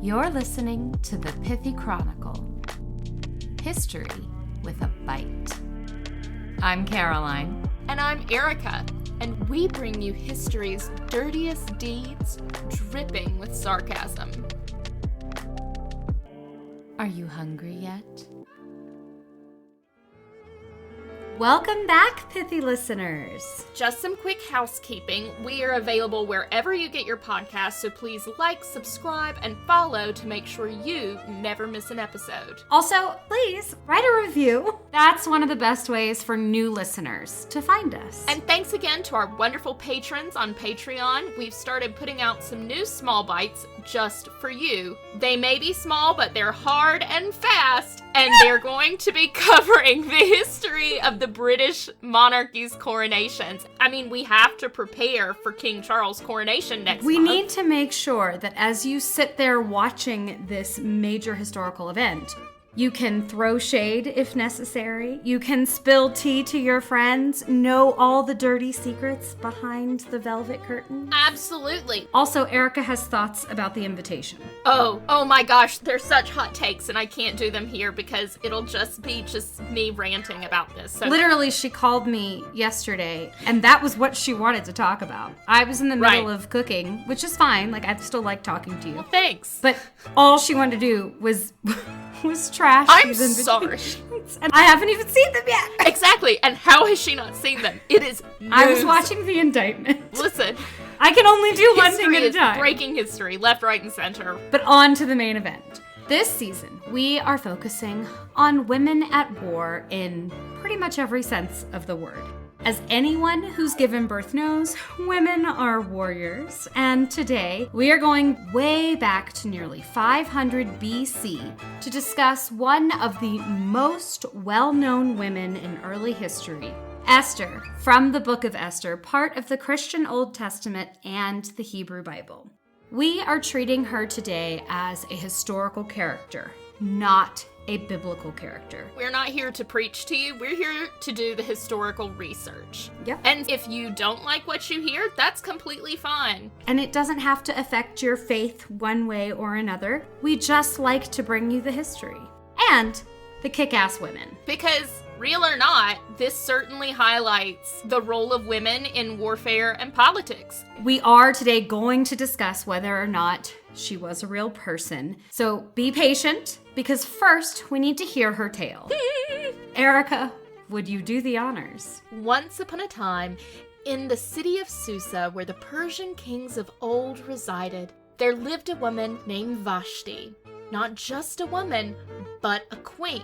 You're listening to the Pithy Chronicle. History with a bite. I'm Caroline. And I'm Erica. And we bring you history's dirtiest deeds, dripping with sarcasm. Are you hungry yet? Welcome back, Pithy listeners. Just some quick housekeeping. We are available wherever you get your podcasts, so please like, subscribe, and follow to make sure you never miss an episode. Also, please write a review. That's one of the best ways for new listeners to find us. And thanks again to our wonderful patrons on Patreon. We've started putting out some new small bites just for you. They may be small, but they're hard and fast, and they're going to be covering the history of the British monarchy's coronations. I mean, we have to prepare for King Charles' coronation next month. We need to make sure that as you sit there watching this major historical event, you can throw shade if necessary. You can spill tea to your friends. Know all the dirty secrets behind the velvet curtain. Absolutely. Also, Erica has thoughts about the invitation. Oh my gosh, they're such hot takes, and I can't do them here because it'll just be me ranting about this. So. Literally, she called me yesterday, and that was what she wanted to talk about. I was in the middle of cooking, which is fine. Like, I still like talking to you. Well, thanks. But all she wanted to do was trash I'm these sorry. And I haven't even seen them yet. Exactly. And how has she not seen them? It is news. I was watching the indictment. Listen. I can only do one thing at a time. Breaking history, left, right, and center. But on to the main event. This season, we are focusing on women at war in pretty much every sense of the word. As anyone who's given birth knows, women are warriors, and today we are going way back to nearly 500 BC to discuss one of the most well-known women in early history, Esther, from the Book of Esther, part of the Christian Old Testament and the Hebrew Bible. We are treating her today as a historical character, not a biblical character. We're not here to preach to you. We're here to do the historical research. Yep. And if you don't like what you hear, that's completely fine. And it doesn't have to affect your faith one way or another. We just like to bring you the history. And the kick-ass women. Because, real or not, this certainly highlights the role of women in warfare and politics. We are today going to discuss whether or not she was a real person. So be patient, because first we need to hear her tale. Erica, would you do the honors? Once upon a time, in the city of Susa, where the Persian kings of old resided, there lived a woman named Vashti. Not just a woman, but a queen.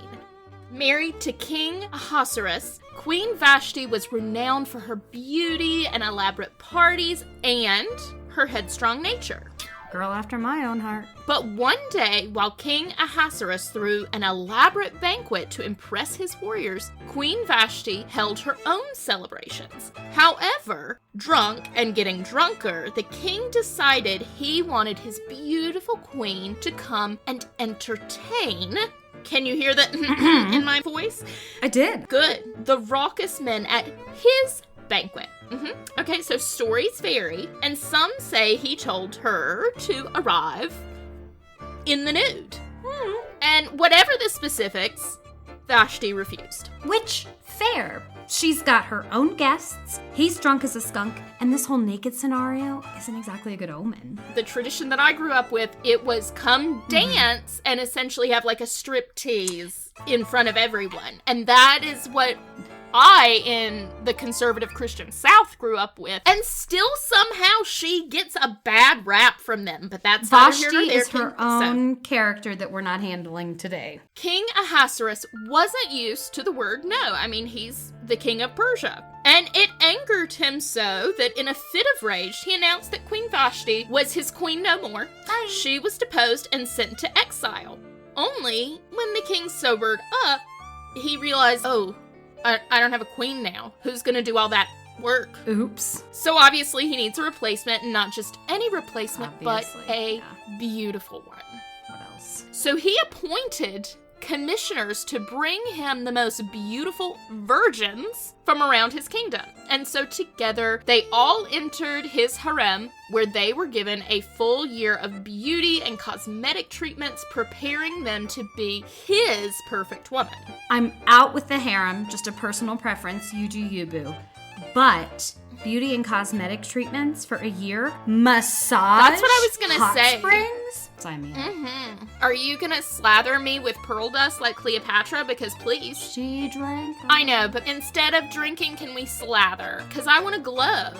Married to King Ahasuerus, Queen Vashti was renowned for her beauty and elaborate parties and her headstrong nature. Girl after my own heart. But one day, while King Ahasuerus threw an elaborate banquet to impress his warriors, Queen Vashti held her own celebrations. However, drunk and getting drunker, the king decided he wanted his beautiful queen to come and entertain. Can you hear that in my voice? I did. Good. The raucous men at his banquet. Okay, so stories vary, and some say he told her to arrive in the nude. And whatever the specifics, Vashti refused. Which, fair. She's got her own guests, he's drunk as a skunk, and this whole naked scenario isn't exactly a good omen. The tradition that I grew up with, it was come dance and essentially have like a strip tease in front of everyone. And that is what I, in the conservative Christian South, grew up with. And still somehow she gets a bad rap from them. But that's Vashti is her own character that we're not handling today. King Ahasuerus wasn't used to the word no. I mean, he's the king of Persia. And it angered him so that in a fit of rage, he announced that Queen Vashti was his queen no more. Bye. She was deposed and sent to exile. Only when the king sobered up, he realized, I don't have a queen now. Who's gonna do all that work? Oops. So obviously he needs a replacement, and not just any replacement, Obviously, but a beautiful one. What else? So he appointed commissioners to bring him the most beautiful virgins from around his kingdom. And so together they all entered his harem, where they were given a full year of beauty and cosmetic treatments, preparing them to be his perfect woman. I'm out with the harem, just a personal preference, you do you, boo. But beauty and cosmetic treatments for a year, massage, that's what I was gonna hot say. springs. Sign me up. Mm-hmm. Are you gonna slather me with pearl dust like Cleopatra? Because please. She drank. I know, but instead of drinking, can we slather? Because I want to glow.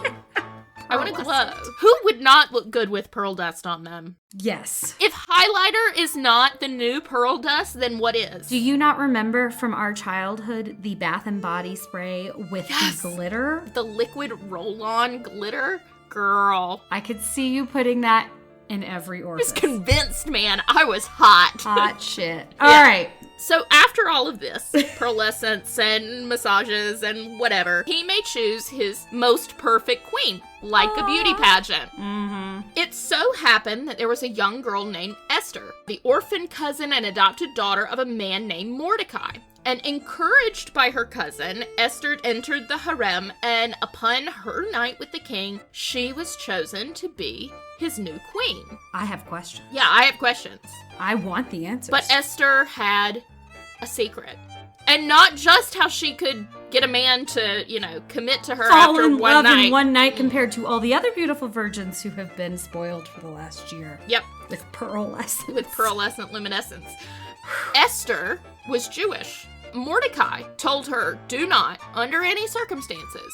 I want to glow. Who would not look good with pearl dust on them? Yes. If highlighter is not the new pearl dust, then what is? Do you not remember from our childhood the Bath and Body spray with the glitter? The liquid roll-on glitter? Girl. I could see you putting that in every I orifice. was convinced, man. I was hot. Hot shit. All right. So after all of this, pearlescence and massages and whatever, he may choose his most perfect queen, like a beauty pageant. Mm-hmm. It so happened that there was a young girl named Esther, the orphan cousin and adopted daughter of a man named Mordecai. And encouraged by her cousin, Esther entered the harem, and upon her night with the king, she was chosen to be his new queen. I have questions. Yeah, I have questions. I want the answers. But Esther had a secret. And not just how she could get a man to, commit to her fall after in one love night. in one night compared to all the other beautiful virgins who have been spoiled for the last year. Yep. With pearlescence. With pearlescent luminescence. Esther was Jewish. Mordecai told her, do not, under any circumstances,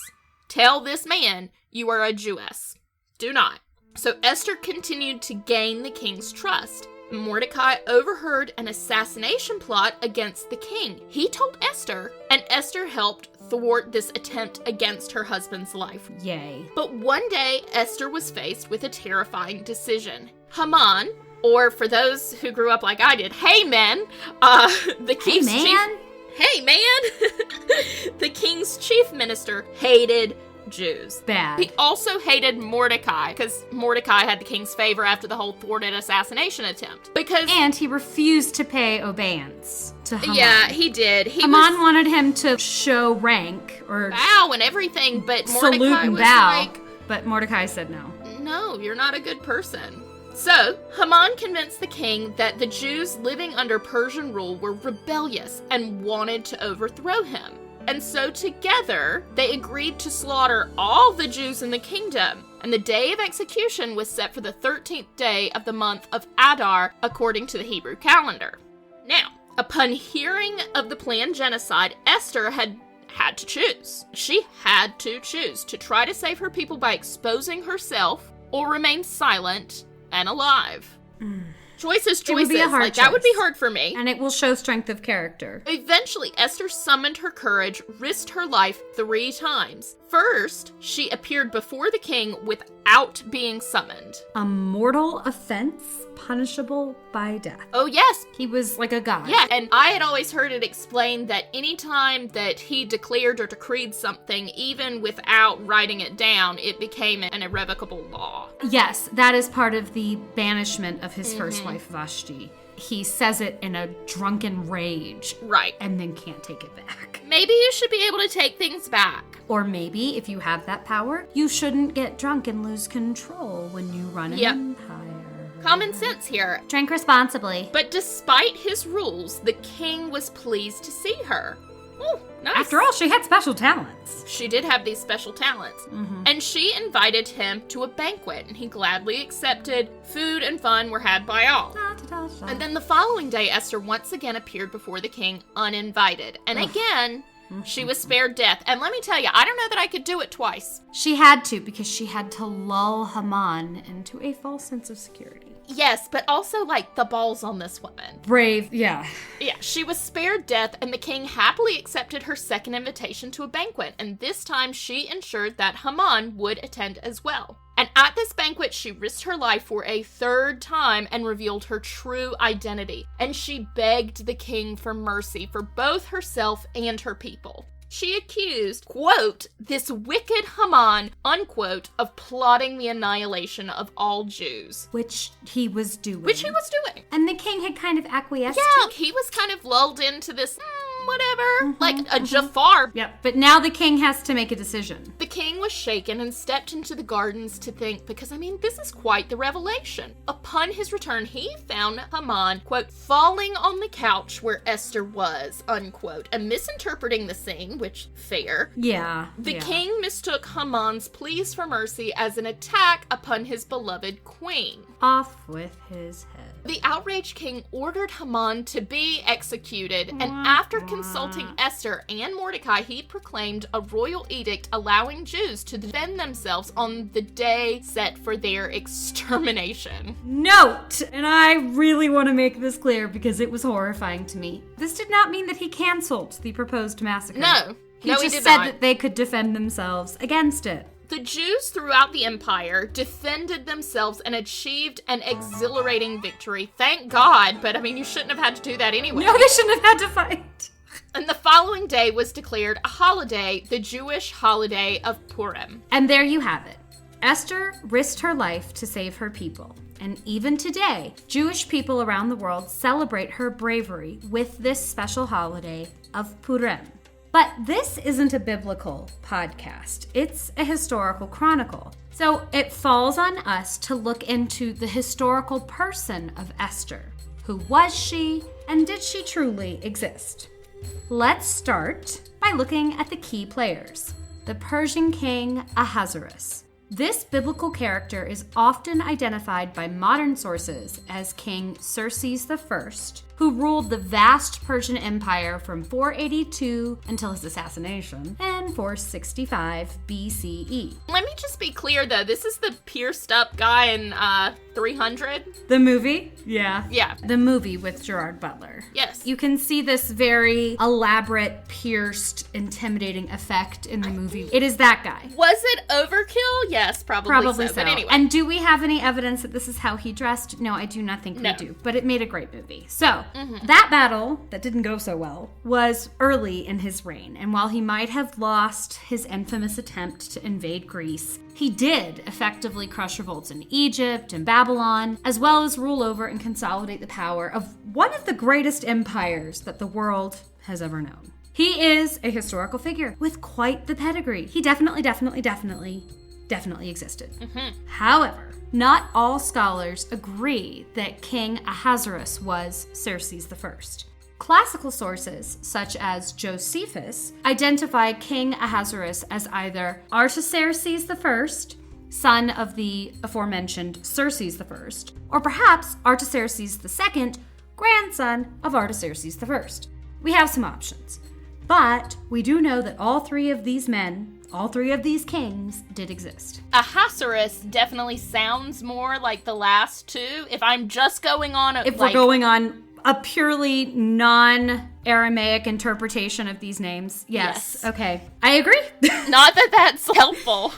tell this man you are a Jewess. Do not. So Esther continued to gain the king's trust. Mordecai overheard an assassination plot against the king. He told Esther, and Esther helped thwart this attempt against her husband's life. Yay. But one day, Esther was faced with a terrifying decision. Haman, or for those who grew up like I did, Haman, the king's chief... Hey, man! The king's chief minister hated Jews. Bad. He also hated Mordecai, because Mordecai had the king's favor after the whole thwarted assassination attempt. And he refused to pay obeisance to Haman. Yeah, he did. Haman wanted him to show rank or bow and everything, but Mordecai salute and was bow. like, But Mordecai said no. no, you're not a good person. So, Haman convinced the king that the Jews living under Persian rule were rebellious and wanted to overthrow him. And so together, they agreed to slaughter all the Jews in the kingdom. And the day of execution was set for the 13th day of the month of Adar, according to the Hebrew calendar. Now, upon hearing of the planned genocide, Esther had to choose. She had to choose to try to save her people by exposing herself or remain silent and alive. Choices. It would be a hard that would be choice. hard for me. And it will show strength of character. Eventually, Esther summoned her courage, risked her life 3 times. First, she appeared before the king without being summoned. A mortal offense punishable by death. Oh, yes. He was like a god. Yeah, and I had always heard it explained that any time that he declared or decreed something, even without writing it down, it became an irrevocable law. Yes, that is part of the banishment of his first wife, Vashti. He says it in a drunken rage. Right. And then can't take it back. Maybe you should be able to take things back. Or maybe, if you have that power, you shouldn't get drunk and lose control when you run an empire. Common sense here. Drink responsibly. But despite his rules, the king was pleased to see her. Oh, nice. After all, she had special talents. She did have these special talents. And she invited him to a banquet, and he gladly accepted. Food and fun were had by all. And then the following day, Esther once again appeared before the king uninvited. And again, she was spared death. And let me tell you, I don't know that I could do it twice. She had to, because she had to lull Haman into a false sense of security. Yes, but also, the balls on this woman. Brave, yeah. Yeah, she was spared death, and the king happily accepted her second invitation to a banquet, and this time she ensured that Haman would attend as well. And at this banquet, she risked her life for a 3rd time and revealed her true identity. And she begged the king for mercy for both herself and her people. she accused, quote, this wicked Haman, unquote, of plotting the annihilation of all Jews. Which he was doing. And the king had kind of acquiesced. Yeah, he was kind of lulled into this, whatever, like a Jafar. Yep, but now the king has to make a decision. The king was shaken and stepped into the gardens to think, because, this is quite the revelation. Upon his return, he found Haman, quote, falling on the couch where Esther was, unquote, and misinterpreting the scene, which, fair. Yeah. The king mistook Haman's pleas for mercy as an attack upon his beloved queen. Off with his head. The outraged king ordered Haman to be executed, and after consulting Esther and Mordecai, he proclaimed a royal edict allowing Jews to defend themselves on the day set for their extermination. Note, and I really want to make this clear because it was horrifying to me, this did not mean that he canceled the proposed massacre. No, he just said that they could defend themselves against it. The Jews throughout the empire defended themselves and achieved an exhilarating victory. Thank God, but you shouldn't have had to do that anyway. No, they shouldn't have had to fight. And the following day was declared a holiday, the Jewish holiday of Purim. And there you have it. Esther risked her life to save her people. And even today, Jewish people around the world celebrate her bravery with this special holiday of Purim. But this isn't a biblical podcast. It's a historical chronicle. So it falls on us to look into the historical person of Esther. Who was she, and did she truly exist? Let's start by looking at the key players. The Persian king Ahasuerus. This biblical character is often identified by modern sources as King Xerxes I, who ruled the vast Persian Empire from 482 until his assassination in 465 BCE. Let me just be clear, though. This is the pierced up guy in 300. The movie? Yeah. Yeah. The movie with Gerard Butler. Yes. You can see this very elaborate, pierced, intimidating effect in the movie. It is that guy. Was it overkill? Yes, probably so. But anyway. And do we have any evidence that this is how he dressed? No, I do not think we do. But it made a great movie. So, that battle, that didn't go so well, was early in his reign. And while he might have lost his infamous attempt to invade Greece, he did effectively crush revolts in Egypt and Babylon, as well as rule over and consolidate the power of one of the greatest empires that the world has ever known. He is a historical figure with quite the pedigree. He definitely existed. However, not all scholars agree that King Ahasuerus was Xerxes I. Classical sources, such as Josephus, identify King Ahasuerus as either Artaxerxes I, son of the aforementioned Xerxes I, or perhaps Artaxerxes II, grandson of Artaxerxes I. We have some options, but we do know that all three of these kings did exist. Ahasuerus definitely sounds more like the last two. If I'm just going on we're going on a purely non-Aramaic interpretation of these names. Yes. Okay. I agree. Not that that's helpful.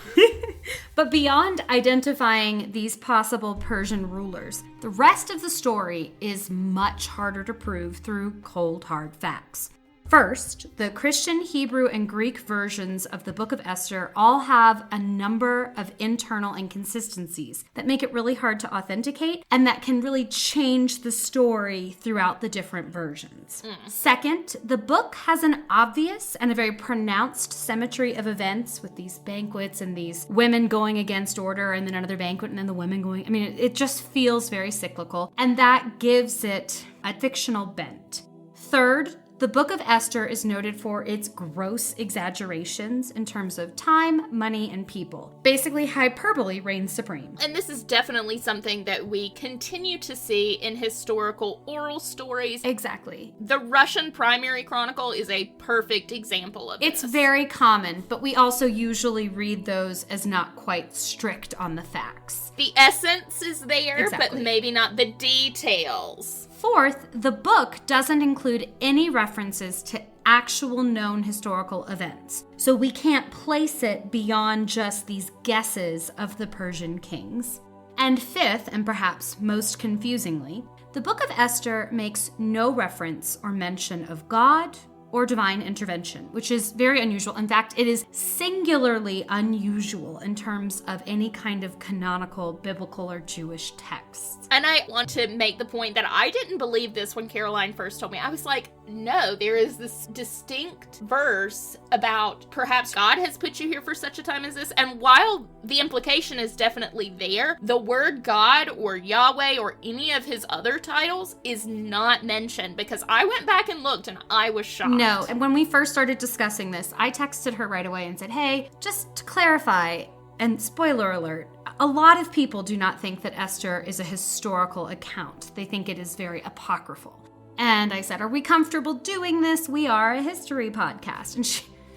But beyond identifying these possible Persian rulers, the rest of the story is much harder to prove through cold, hard facts. First, the Christian, Hebrew, and Greek versions of the Book of Esther all have a number of internal inconsistencies that make it really hard to authenticate and that can really change the story throughout the different versions. Second, the book has an obvious and a very pronounced symmetry of events with these banquets and these women going against order and then another banquet and then the women going. It just feels very cyclical, and that gives it a fictional bent. Third, the Book of Esther is noted for its gross exaggerations in terms of time, money, and people. Basically, hyperbole reigns supreme. And this is definitely something that we continue to see in historical oral stories. Exactly. The Russian Primary Chronicle is a perfect example of this. It's very very common, but we also usually read those as not quite strict on the facts. The essence is there, Exactly. but maybe not the details. Fourth, the book doesn't include any references to actual known historical events, so we can't place it beyond just these guesses of the Persian kings. And fifth, and perhaps most confusingly, the Book of Esther makes no reference or mention of God or divine intervention, which is very unusual. In fact, it is singularly unusual in terms of any kind of canonical, biblical, or Jewish texts. And I want to make the point that I didn't believe this when Caroline first told me. I was like, no, there is this distinct verse about perhaps God has put you here for such a time as this. And while the implication is definitely there, the word God or Yahweh or any of his other titles is not mentioned, because I went back and looked and I was shocked. No, and when we first started discussing this, I texted her right away and said, hey, just to clarify, and spoiler alert, a lot of people do not think that Esther is a historical account. They think it is very apocryphal. And I said, are we comfortable doing this? We are a history podcast. And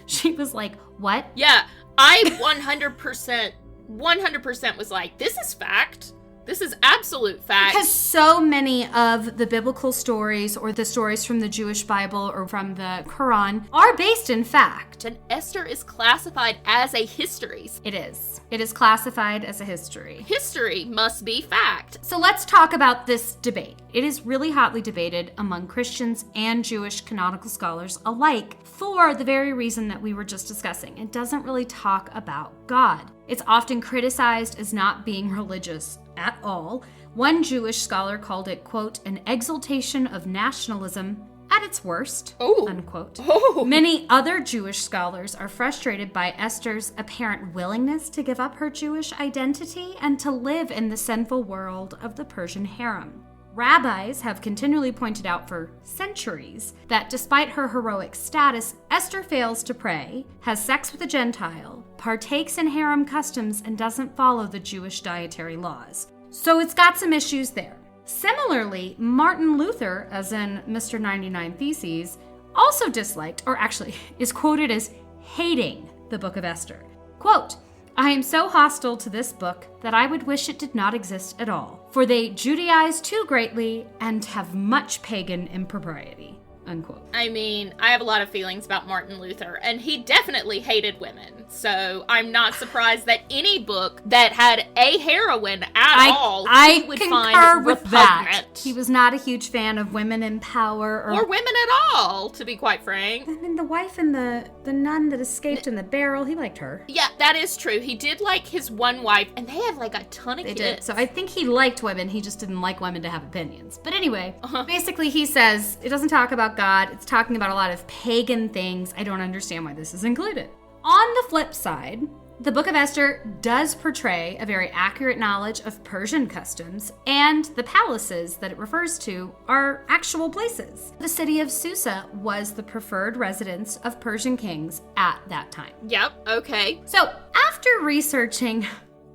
she was like, what? Yeah, I 100% was like, this is fact. This is absolute fact. Because so many of the biblical stories or the stories from the Jewish Bible or from the Quran are based in fact. And Esther is classified as a history. It is. It is classified as a history. History must be fact. So let's talk about this debate. It is really hotly debated among Christians and Jewish canonical scholars alike for the very reason that we were just discussing. It doesn't really talk about God. It's often criticized as not being religious at all. One Jewish scholar called it, quote, an exaltation of nationalism at its worst, unquote. Many other Jewish scholars are frustrated by Esther's apparent willingness to give up her Jewish identity and to live in the sinful world of the Persian harem. Rabbis have continually pointed out for centuries that despite her heroic status, Esther fails to pray, has sex with a Gentile, partakes in harem customs, and doesn't follow the Jewish dietary laws. So it's got some issues there. Similarly, Martin Luther, as in Mr. 99 Theses, also disliked, or actually is quoted as hating, the Book of Esther. Quote, I am so hostile to this book that I would wish it did not exist at all, for they Judaize too greatly and have much pagan impropriety. Unquote. I mean, I have a lot of feelings about Martin Luther, and he definitely hated women. So I'm not surprised that any book that had a heroine at all, he would find with repugnant. That. He was not a huge fan of women in power or women at all, to be quite frank. I mean, the wife and the nun that escaped in the barrel, he liked her. Yeah, that is true. He did like his one wife, and they had like a ton of kids. Did. So I think he liked women. He just didn't like women to have opinions. But anyway, basically he says it doesn't talk about God. It's talking about a lot of pagan things. I don't understand why this is included. On the flip side, the Book of Esther does portray a very accurate knowledge of Persian customs, and the palaces that it refers to are actual places. The city of Susa was the preferred residence of Persian kings at that time. Yep, okay. So after researching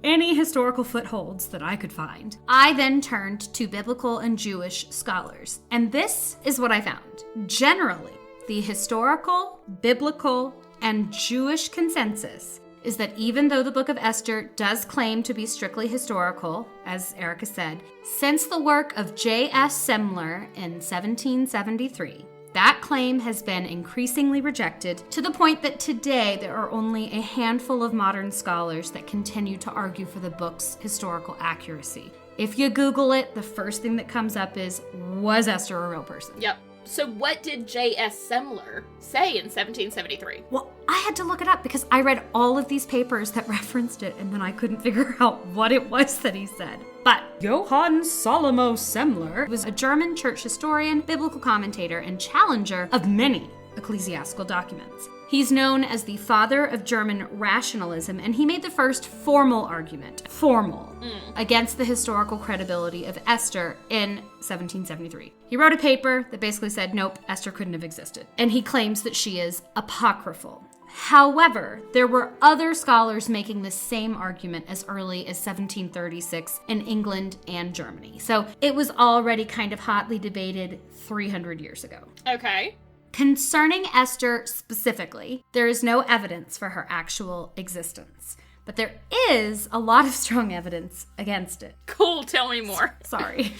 any historical footholds that I could find, I then turned to biblical and Jewish scholars. And this is what I found. Generally, the historical, biblical, and Jewish consensus is that even though the Book of Esther does claim to be strictly historical, as Erica said, since the work of J.S. Semler in 1773, that claim has been increasingly rejected to the point that today there are only a handful of modern scholars that continue to argue for the book's historical accuracy. If you Google it, the first thing that comes up is, was Esther a real person? Yep. So what did J.S. Semler say in 1773? Well, I had to look it up because I read all of these papers that referenced it, and then I couldn't figure out what it was that he said. But Johann Salomo Semler was a German church historian, biblical commentator, and challenger of many ecclesiastical documents. He's known as the father of German rationalism, and he made the first formal argument, against the historical credibility of Esther in 1773. He wrote a paper that basically said, nope, Esther couldn't have existed. And he claims that she is apocryphal. However, there were other scholars making the same argument as early as 1736 in England and Germany. So it was already kind of hotly debated 300 years ago. Okay. Concerning Esther specifically, there is no evidence for her actual existence, but there is a lot of strong evidence against it. Cool, tell me more. Sorry.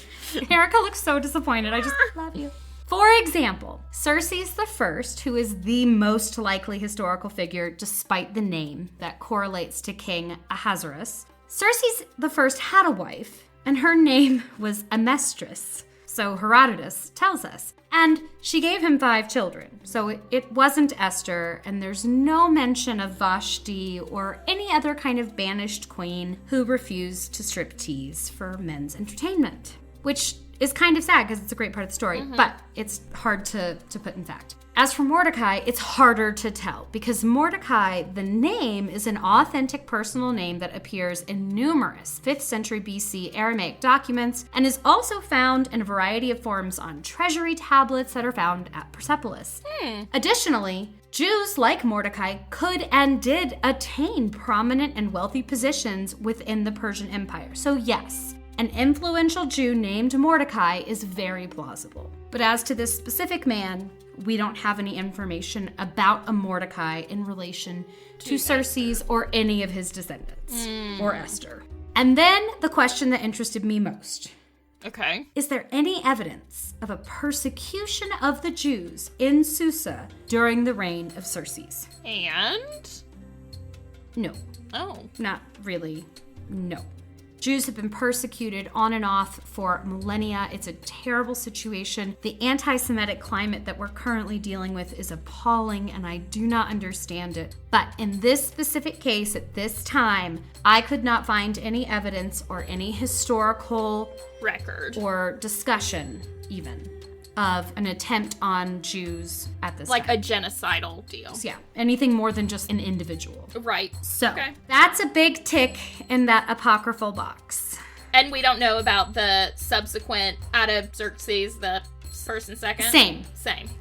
Erica looks so disappointed. I just love you. For example, Xerxes I, who is the most likely historical figure despite the name that correlates to King Ahasuerus, Xerxes I had a wife, and her name was Amestris. So Herodotus tells us. And she gave him 5 children. So it wasn't Esther, and there's no mention of Vashti or any other kind of banished queen who refused to strip tease for men's entertainment. Which is kind of sad because it's a great part of the story, but it's hard to put in fact. As for Mordecai, it's harder to tell because Mordecai, the name, is an authentic personal name that appears in numerous 5th century BC Aramaic documents and is also found in a variety of forms on treasury tablets that are found at Persepolis. Additionally, Jews like Mordecai could and did attain prominent and wealthy positions within the Persian Empire. So yes, an influential Jew named Mordecai is very plausible. But as to this specific man, we don't have any information about a Mordecai in relation to Xerxes or any of his descendants, or Esther. And then the question that interested me most. Okay. Is there any evidence of a persecution of the Jews in Susa during the reign of Xerxes? And? No. Oh. Not really. No. Jews have been persecuted on and off for millennia. It's a terrible situation. The anti-Semitic climate that we're currently dealing with is appalling, and I do not understand it. But in this specific case, at this time, I could not find any evidence or any historical record or discussion, even, of an attempt on Jews at this like time. a genocidal deal. Yeah, anything more than just an individual. Right. So, okay. That's a big tick in that apocryphal box. And we don't know about the subsequent Artaxerxes, the first and second? Same.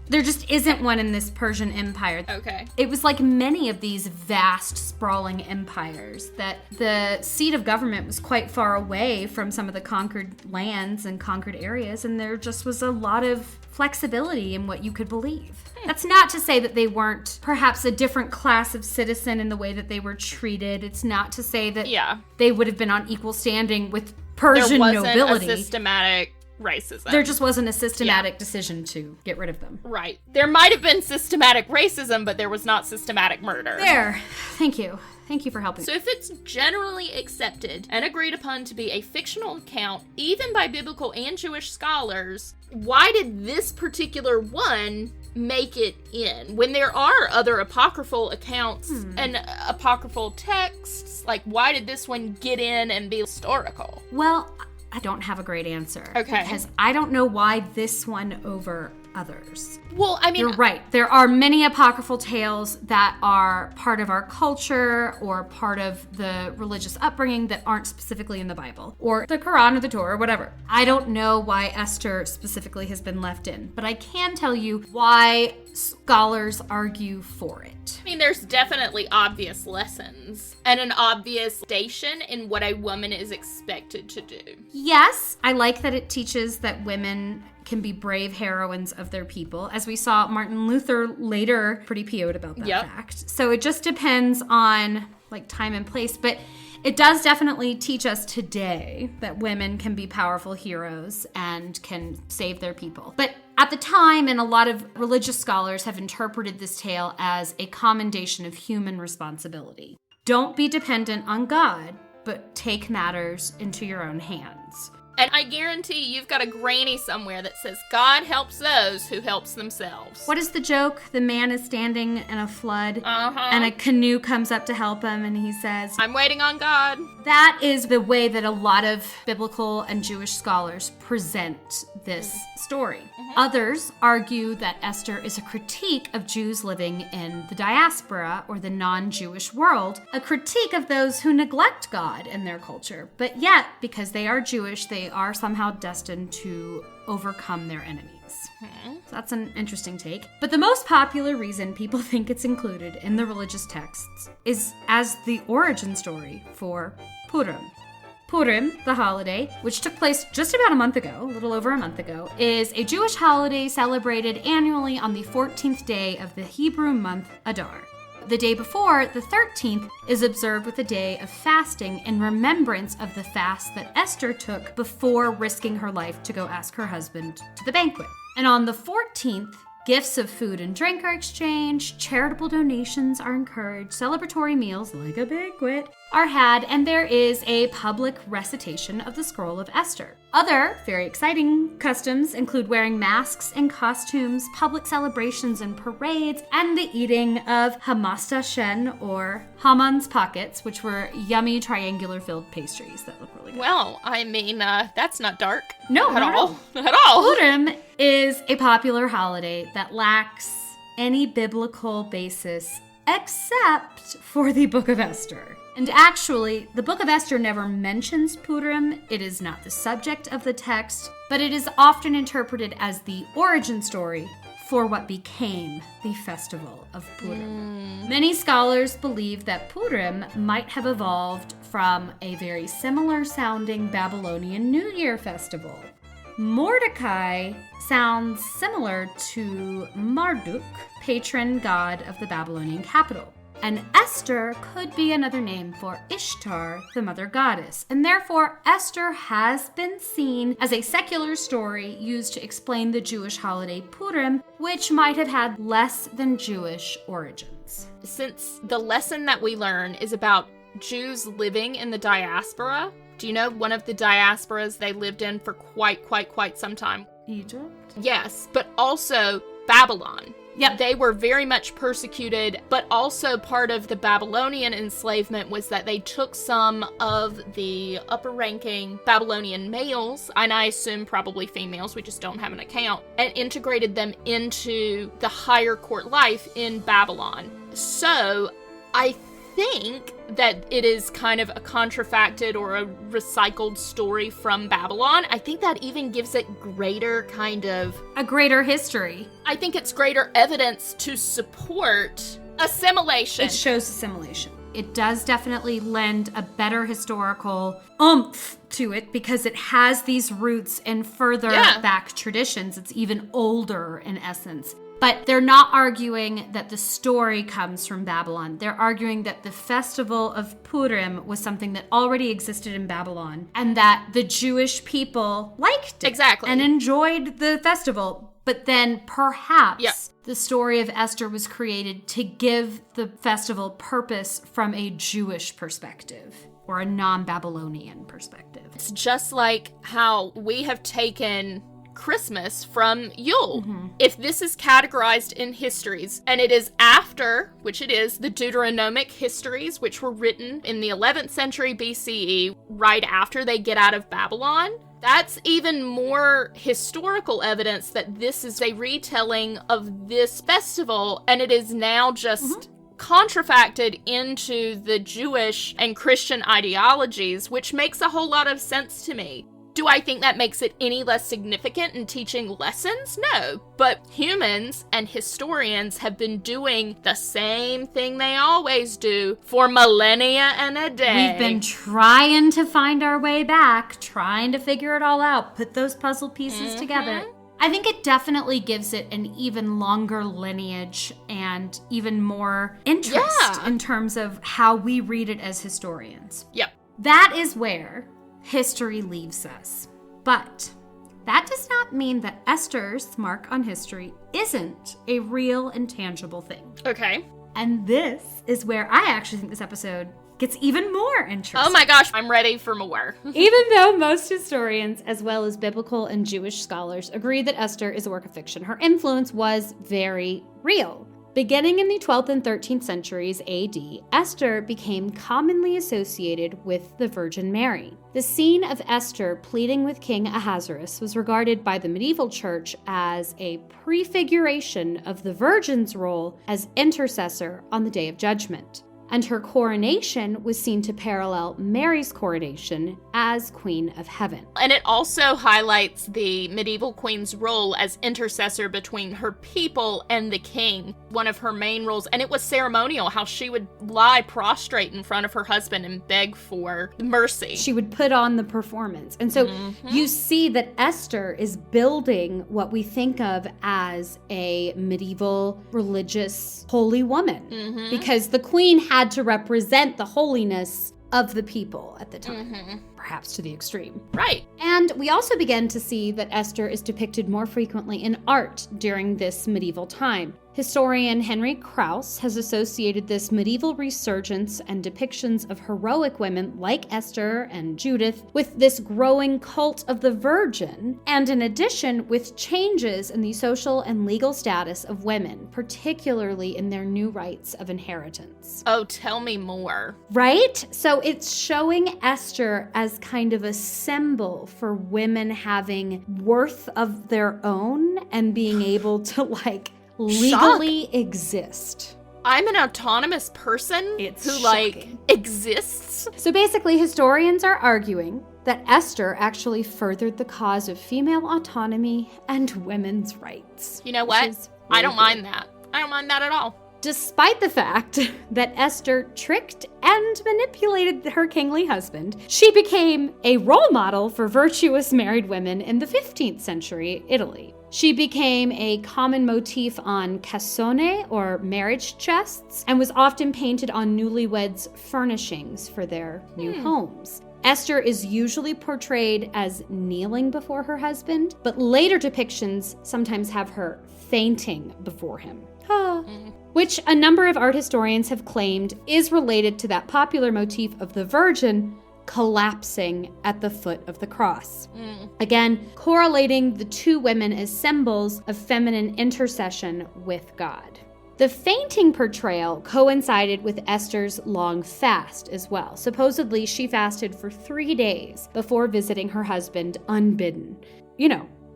There just isn't one in this Persian Empire. Okay. It was like many of these vast, sprawling empires that the seat of government was quite far away from some of the conquered lands and conquered areas, and there just was a lot of flexibility in what you could believe. That's not to say that they weren't perhaps a different class of citizen in the way that they were treated. It's not to say that they would have been on equal standing with Persian nobility. There wasn't a systematic racism. There just wasn't a systematic decision to get rid of them. Right. There might have been systematic racism, but there was not systematic murder. There. Thank you. Thank you for helping. So if it's generally accepted and agreed upon to be a fictional account, even by biblical and Jewish scholars, why did this particular one make it in? When there are other apocryphal accounts and apocryphal texts, like why did this one get in and be historical? Well, I don't have a great answer. Okay. Because I don't know why this one over others. Well, I mean, you're right. There are many apocryphal tales that are part of our culture or part of the religious upbringing that aren't specifically in the Bible or the Quran or the Torah or whatever. I don't know why Esther specifically has been left in, but I can tell you why scholars argue for it. I mean, there's definitely obvious lessons and an obvious station in what a woman is expected to do. Yes, I like that it teaches that women can be brave heroines of their people. As we saw, Martin Luther later pretty PO'd about that fact. So it just depends on like time and place, but it does definitely teach us today that women can be powerful heroes and can save their people. But at the time, and a lot of religious scholars have interpreted this tale as a commendation of human responsibility. Don't be dependent on God, but take matters into your own hands. And I guarantee you've got a granny somewhere that says, God helps those who helps themselves. What is the joke? The man is standing in a flood, and a canoe comes up to help him, and he says, I'm waiting on God. That is the way that a lot of biblical and Jewish scholars present this story. Others argue that Esther is a critique of Jews living in the diaspora or the non-Jewish world, a critique of those who neglect God in their culture, but yet, because they are Jewish, they are somehow destined to overcome their enemies. So that's an interesting take. But the most popular reason people think it's included in the religious texts is as the origin story for Purim. Purim, the holiday, which took place just about a month ago, a little over a month ago, is a Jewish holiday celebrated annually on the 14th day of the Hebrew month Adar. The day before, the 13th, is observed with a day of fasting in remembrance of the fast that Esther took before risking her life to go ask her husband to the banquet. And on the 14th, gifts of food and drink are exchanged, charitable donations are encouraged, celebratory meals, like a banquet, are had, and there is a public recitation of the Scroll of Esther. Other very exciting customs include wearing masks and costumes, public celebrations and parades, and the eating of hamasta shen, or Haman's pockets, which were yummy triangular filled pastries that look really good. Well, I mean, that's not dark. No, at not all. At all. Purim is a popular holiday that lacks any biblical basis except for the Book of Esther. And actually, the Book of Esther never mentions Purim. It is not the subject of the text, but it is often interpreted as the origin story for what became the festival of Purim. Many scholars believe that Purim might have evolved from a very similar sounding Babylonian New Year festival. Mordecai sounds similar to Marduk, patron god of the Babylonian capital. And Esther could be another name for Ishtar, the mother goddess. And therefore, Esther has been seen as a secular story used to explain the Jewish holiday Purim, which might have had less than Jewish origins. Since the lesson that we learn is about Jews living in the diaspora, do you know one of the diasporas they lived in for quite some time? Egypt? Yes, but also Babylon. Yep. They were very much persecuted, but also part of the Babylonian enslavement was that they took some of the upper-ranking Babylonian males, and I assume probably females, we just don't have an account, and integrated them into the higher court life in Babylon. So, I think that it is kind of a contrafacted or a recycled story from Babylon. I think that even gives it greater a greater history. I think it's greater evidence to support assimilation. It shows assimilation. It does definitely lend a better historical oomph to it because it has these roots in further back traditions. It's even older in essence. But they're not arguing that the story comes from Babylon. They're arguing that the festival of Purim was something that already existed in Babylon and that the Jewish people liked it. Exactly. And enjoyed the festival. But then perhaps the story of Esther was created to give the festival purpose from a Jewish perspective or a non-Babylonian perspective. It's just like how we have taken Christmas from Yule. Mm-hmm. If this is categorized in histories, and it is after, which it is, the Deuteronomic histories, which were written in the 11th century BCE, right after they get out of Babylon, that's even more historical evidence that this is a retelling of this festival, and it is now just contrafacted into the Jewish and Christian ideologies, which makes a whole lot of sense to me. Do I think that makes it any less significant in teaching lessons? No. But humans and historians have been doing the same thing they always do for millennia and a day. We've been trying to find our way back, trying to figure it all out, put those puzzle pieces together. I think it definitely gives it an even longer lineage and even more interest in terms of how we read it as historians. Yep. That is where history leaves us. But that does not mean that Esther's mark on history isn't a real and tangible thing. Okay. And this is where I actually think this episode gets even more interesting. Oh my gosh, I'm ready for more. Even though most historians, as well as biblical and Jewish scholars, agree that Esther is a work of fiction, her influence was very real. Beginning in the 12th and 13th centuries AD, Esther became commonly associated with the Virgin Mary. The scene of Esther pleading with King Ahasuerus was regarded by the medieval church as a prefiguration of the Virgin's role as intercessor on the Day of Judgment. And her coronation was seen to parallel Mary's coronation as Queen of Heaven. And it also highlights the medieval queen's role as intercessor between her people and the king, one of her main roles. And it was ceremonial, how she would lie prostrate in front of her husband and beg for mercy. She would put on the performance. And so you see that Esther is building what we think of as a medieval religious holy woman. Because the queen had to represent the holiness of the people at the time. perhaps to the extreme. Right. And we also begin to see that Esther is depicted more frequently in art during this medieval time. Historian Henry Krauss has associated this medieval resurgence and depictions of heroic women like Esther and Judith with this growing cult of the Virgin, and in addition with changes in the social and legal status of women, particularly in their new rights of inheritance. Oh, tell me more. Right? So it's showing Esther as kind of a symbol for women having worth of their own and being able to legally exist. I'm an autonomous person who shocking. Exists. So basically, historians are arguing that Esther actually furthered the cause of female autonomy and women's rights. You know what? I don't mind that. I don't mind that at all. Despite the fact that Esther tricked and manipulated her kingly husband, she became a role model for virtuous married women in the 15th century Italy. She became a common motif on cassone, or marriage chests, and was often painted on newlyweds' furnishings for their new homes. Esther is usually portrayed as kneeling before her husband, but later depictions sometimes have her fainting before him. Which a number of art historians have claimed is related to that popular motif of the Virgin collapsing at the foot of the cross. Again, correlating the two women as symbols of feminine intercession with God. The fainting portrayal coincided with Esther's long fast as well. Supposedly, she fasted for 3 days before visiting her husband unbidden,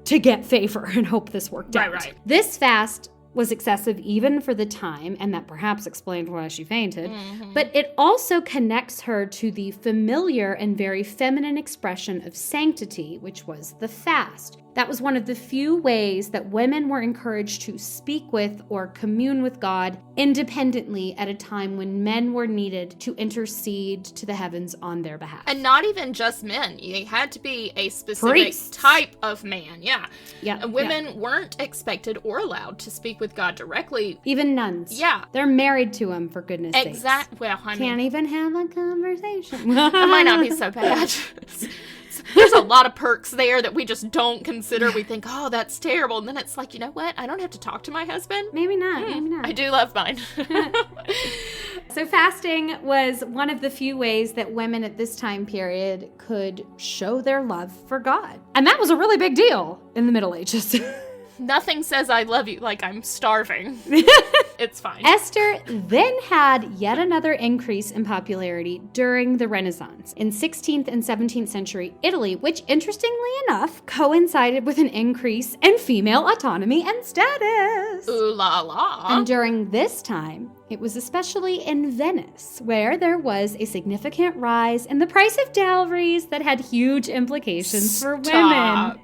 to get favor and hope this worked out. Right. This fast was excessive even for the time, and that perhaps explained why she fainted, but it also connects her to the familiar and very feminine expression of sanctity, which was the fast. That was one of the few ways that women were encouraged to speak with or commune with God independently at a time when men were needed to intercede to the heavens on their behalf. And not even just men. They had to be a specific Priests. type of man. Yeah. Yeah. Women weren't expected or allowed to speak with God directly. Even nuns. Yeah. They're married to him, for goodness sakes. Exactly. Well, I mean, Can't even have a conversation. that might not be so bad. There's a lot of perks there that we just don't consider. We think, oh, that's terrible. And then it's like, you know what? I don't have to talk to my husband. Maybe not. I do love mine. So fasting was one of the few ways that women at this time period could show their love for God. And that was a really big deal in the Middle Ages. Nothing says I love you like I'm starving. It's fine. Esther then had yet another increase in popularity during the Renaissance in 16th and 17th century Italy, which interestingly enough coincided with an increase in female autonomy and status. Ooh la la. And during this time, it was especially in Venice, where there was a significant rise in the price of dowries that had huge implications for women.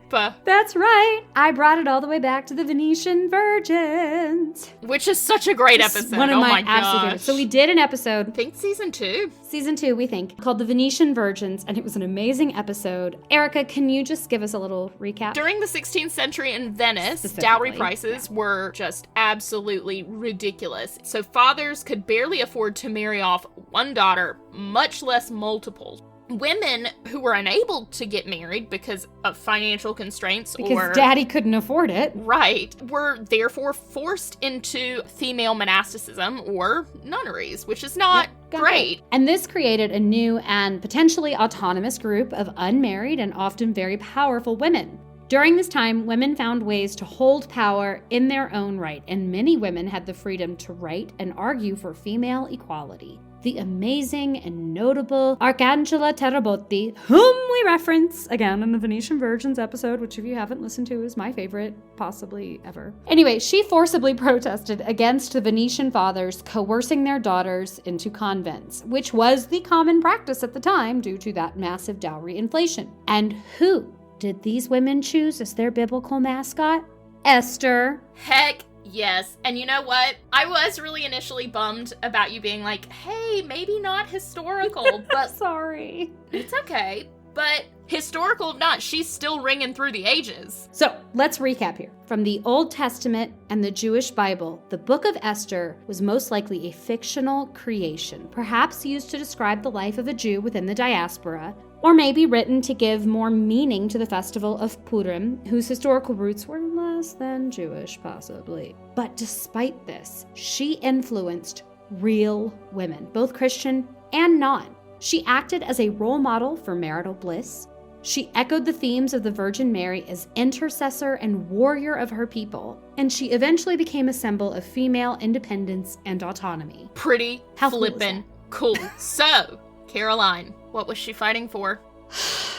That's right. I brought it all the way back to the Venetian Virgins. Which is such a great episode. One of my my absolute gosh. favorites. So we did an episode, I think season 2. season 2, we think, called The Venetian Virgins, and it was an amazing episode. Erica, can you just give us a little recap? During the 16th century in Venice, Specifically, dowry prices were just absolutely ridiculous. So fathers could barely afford to marry off one daughter, much less multiples. Women who were unable to get married because of financial constraints Because daddy couldn't afford it. Right, were therefore forced into female monasticism or nunneries, which is not great. And this created a new and potentially autonomous group of unmarried and often very powerful women. During this time, women found ways to hold power in their own right, and many women had the freedom to write and argue for female equality. The amazing and notable Arcangela Terrabotti, whom we reference again in the Venetian Virgins episode, which if you haven't listened to is my favorite, possibly ever. Anyway, she forcibly protested against the Venetian fathers coercing their daughters into convents, which was the common practice at the time due to that massive dowry inflation. And who did these women choose as their biblical mascot? Esther. Heck yes. And you know what? I was really initially bummed about you being like, hey, maybe not historical, but Sorry. it's okay. But historical or not, she's still ringing through the ages. So let's recap here. From the Old Testament and the Jewish Bible, the book of Esther was most likely a fictional creation, perhaps used to describe the life of a Jew within the diaspora, or maybe written to give more meaning to the festival of Purim, whose historical roots were less than Jewish, possibly. But despite this, she influenced real women, both Christian and non. She acted as a role model for marital bliss. She echoed the themes of the Virgin Mary as intercessor and warrior of her people, and she eventually became a symbol of female independence and autonomy. Pretty How cool is flippin' cool. So, Caroline, what was she fighting for?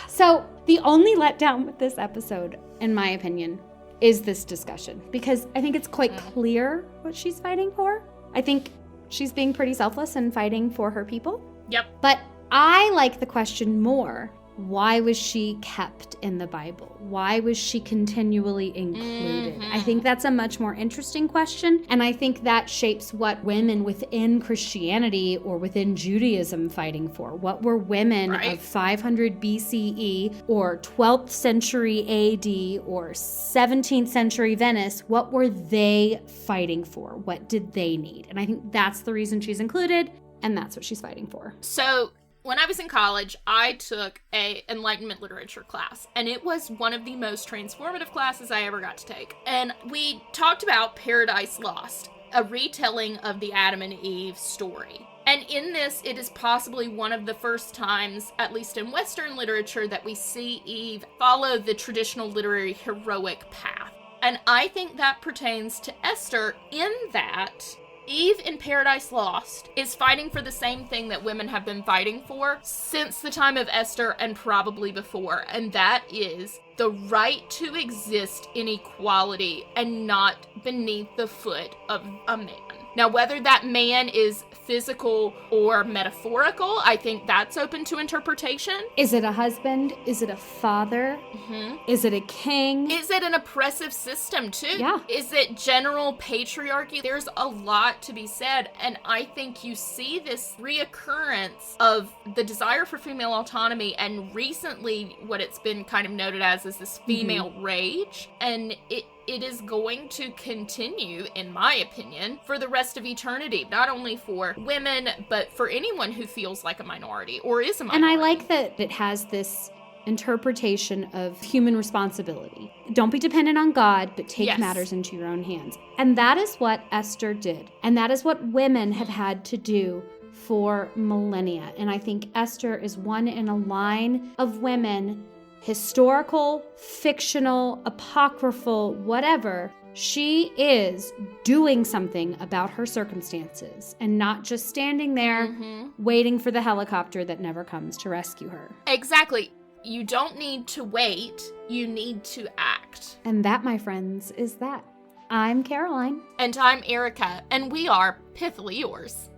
So, the only letdown with this episode, in my opinion, is this discussion, because I think it's quite clear what she's fighting for. I think she's being pretty selfless and fighting for her people. Yep. But I like the question more. Why was she kept in the Bible? Why was she continually included? I think that's a much more interesting question. And I think that shapes what women within Christianity or within Judaism fighting for. What were women of 500 BCE or 12th century AD or 17th century Venice? What were they fighting for? What did they need? And I think that's the reason she's included. And that's what she's fighting for. So, when I was in college, I took a Enlightenment literature class, and it was one of the most transformative classes I ever got to take. And we talked about Paradise Lost, a retelling of the Adam and Eve story. And in this, it is possibly one of the first times, at least in Western literature, that we see Eve follow the traditional literary heroic path. And I think that pertains to Esther in that Eve in Paradise Lost is fighting for the same thing that women have been fighting for since the time of Esther and probably before, and that is the right to exist in equality and not beneath the foot of a man. Now, whether that man is physical or metaphorical, I think that's open to interpretation. Is it a husband? Is it a father? Is it a king? Is it an oppressive system, too? Yeah. Is it general patriarchy? There's a lot to be said, and I think you see this reoccurrence of the desire for female autonomy, and recently what it's been kind of noted as is this female rage, and it is going to continue, in my opinion, for the rest of eternity, not only for women, but for anyone who feels like a minority or is a minority. And I like that it has this interpretation of human responsibility. Don't be dependent on God, but take matters into your own hands. And that is what Esther did. And that is what women have had to do for millennia. And I think Esther is one in a line of women, historical, fictional, apocryphal, whatever. She is doing something about her circumstances and not just standing there waiting for the helicopter that never comes to rescue her. Exactly. You don't need to wait. You need to act. And that, my friends, is that. I'm Caroline. And I'm Erica, and we are Pithily Yours.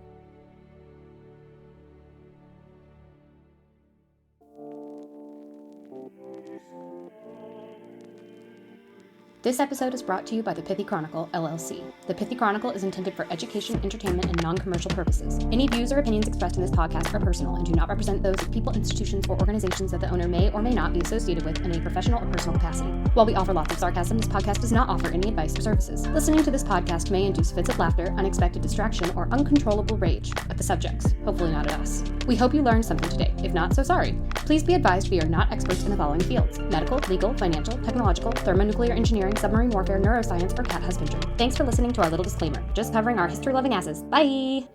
This episode is brought to you by the Pithy Chronicle, LLC. The Pithy Chronicle is intended for education, entertainment, and non-commercial purposes. Any views or opinions expressed in this podcast are personal and do not represent those of people, institutions, or organizations that the owner may or may not be associated with in a professional or personal capacity. While we offer lots of sarcasm, this podcast does not offer any advice or services. Listening to this podcast may induce fits of laughter, unexpected distraction, or uncontrollable rage at the subjects, hopefully not at us. We hope you learned something today. If not, so sorry. Please be advised we are not experts in the following fields: medical, legal, financial, technological, thermonuclear engineering, submarine warfare, neuroscience, or cat husbandry. Thanks for listening to our little disclaimer. Just covering our history-loving asses. Bye!